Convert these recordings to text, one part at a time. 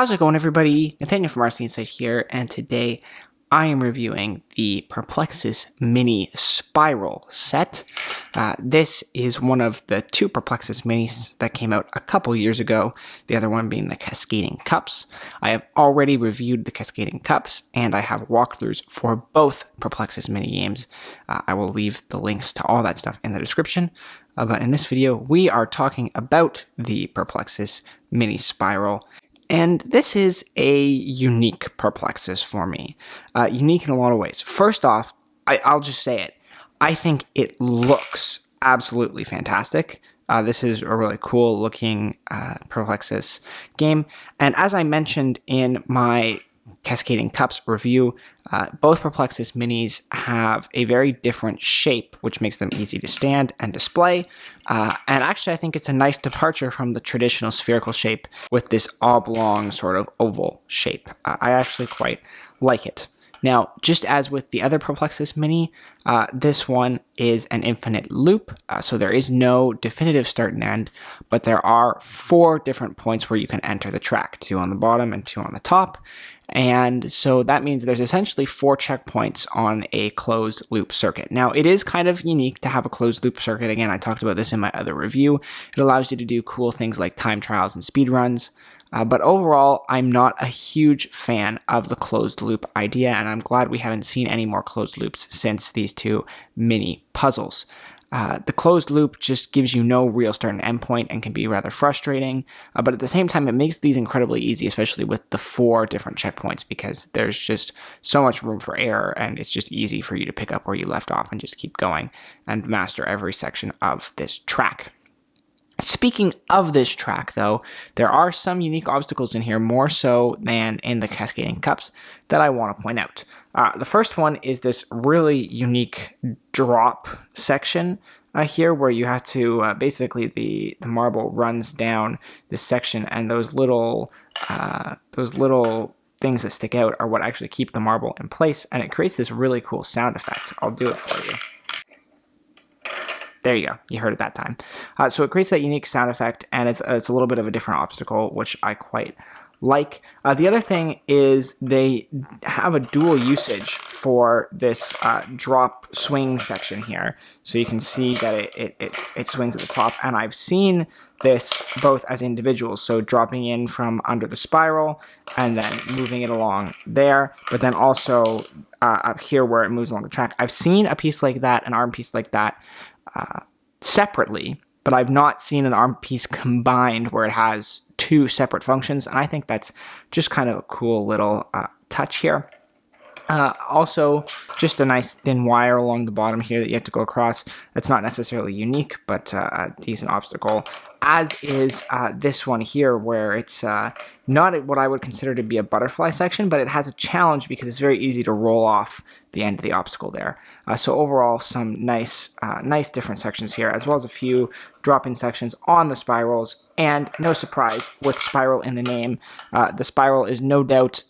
How's it going, everybody? Nathaniel from RCInsight here, and today I am reviewing the Perplexus Mini Spiral set. This is one of the two Perplexus Minis that came out a couple years ago, the other one being the Cascading Cups. I have already reviewed the Cascading Cups, and I have walkthroughs for both Perplexus Mini games. I will leave the links to all that stuff in the description. But in this video, we are talking about the Perplexus Mini Spiral. And this is a unique Perplexus for me. Unique in a lot of ways. First off, I'll just say it. I think it looks absolutely fantastic. This is a really cool looking Perplexus game. And as I mentioned in my Cascading Cups review, both Perplexus Minis have a very different shape, which makes them easy to stand and display. And actually, I think it's a nice departure from the traditional spherical shape with this oblong sort of oval shape. I actually quite like it. Now, just as with the other Perplexus Mini, this one is an infinite loop, so there is no definitive start and end, but there are 4 different points where you can enter the track, 2 on the bottom and 2 on the top. And so that means there's essentially 4 checkpoints on a closed loop circuit. Now, it is kind of unique to have a closed loop circuit. Again, I talked about this in my other review. It allows you to do cool things like time trials and speed runs. But overall, I'm not a huge fan of the closed loop idea, and I'm glad we haven't seen any more closed loops since these 2 mini puzzles. The closed loop just gives you no real start and end point and can be rather frustrating, but at the same time, it makes these incredibly easy, especially with the 4 different checkpoints, because there's just so much room for error, and it's just easy for you to pick up where you left off and just keep going and master every section of this track. Speaking of this track, though, there are some unique obstacles in here, more so than in the Cascading Cups, that I want to point out. The first one is this really unique drop section here, where you have to, basically the marble runs down this section, and those little things that stick out are what actually keep the marble in place, and it creates this really cool sound effect. I'll do it for you. There you go. You heard it that time. So it creates that unique sound effect, and it's a little bit of a different obstacle, which I quite like. The other thing is they have a dual usage for this drop swing section here. So you can see that it swings at the top, and I've seen this both as individuals, so dropping in from under the spiral and then moving it along there, but then also up here where it moves along the track. I've seen a piece like that, an arm piece like that, separately, but I've not seen an arm piece combined where it has 2 separate functions, and I think that's just kind of a cool little touch here. Also, just a nice thin wire along the bottom here that you have to go across. That's not necessarily unique, but a decent obstacle, as is this one here, where it's not what I would consider to be a butterfly section, but it has a challenge because it's very easy to roll off the end of the obstacle there. So overall, some nice different sections here, as well as a few drop-in sections on the spirals. And no surprise, with spiral in the name, the spiral is no doubt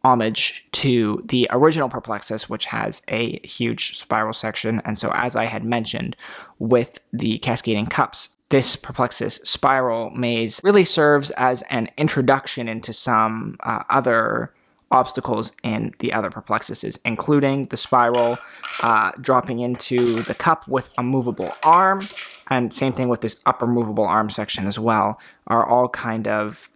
homage to the original Perplexus, which has a huge spiral section. And so, as I had mentioned with the Cascading Cups, this Perplexus spiral maze really serves as an introduction into some other obstacles in the other Perplexuses, including the spiral dropping into the cup with a movable arm, and same thing with this upper movable arm section as well, are all kind of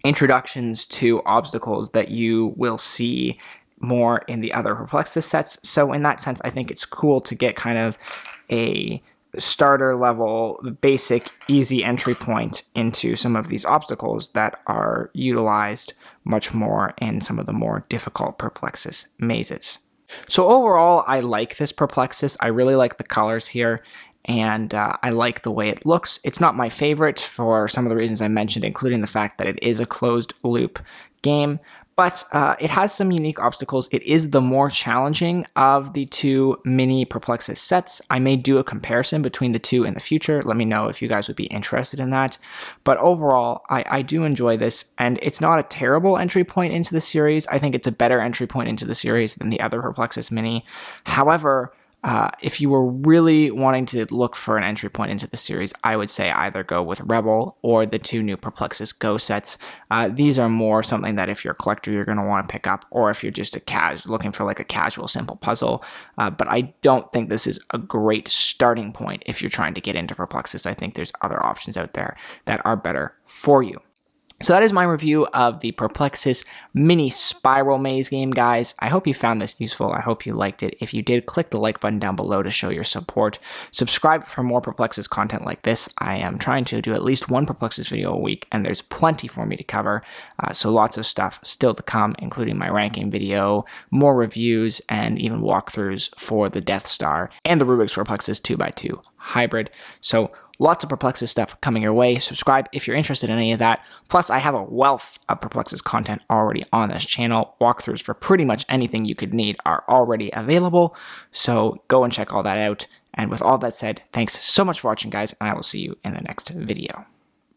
introductions to obstacles that you will see more in the other Perplexus sets. So in that sense, I think it's cool to get kind of a starter level, basic, easy entry point into some of these obstacles that are utilized much more in some of the more difficult Perplexus mazes. So overall, I like this Perplexus. I really like the colors here, and I like the way it looks. It's not my favorite for some of the reasons I mentioned, including the fact that it is a closed loop game, but it has some unique obstacles. It is the more challenging of the 2 mini Perplexus sets. I may do a comparison between the 2 in the future. Let me know if you guys would be interested in that. But overall, I do enjoy this, and it's not a terrible entry point into the series. I think it's a better entry point into the series than the other Perplexus Mini. However, If you were really wanting to look for an entry point into the series, I would say either go with Rebel or the 2 new Perplexus Go sets. These are more something that if you're a collector, you're going to want to pick up, or if you're just looking for like a casual, simple puzzle. But I don't think this is a great starting point if you're trying to get into Perplexus. I think there's other options out there that are better for you. So that is my review of the Perplexus Mini Spiral maze game, guys. I hope you found this useful. I hope you liked it. If you did, click the like button down below to show your support. Subscribe for more Perplexus content like this. I am trying to do at least one Perplexus video a week, and there's plenty for me to cover. So lots of stuff still to come, including my ranking video, more reviews, and even walkthroughs for the Death Star and the Rubik's Perplexus 2x2 hybrid. So lots of Perplexus stuff coming your way. Subscribe if you're interested in any of that. Plus, I have a wealth of Perplexus content already on this channel. Walkthroughs for pretty much anything you could need are already available. So go and check all that out. And with all that said, thanks so much for watching, guys, and I will see you in the next video.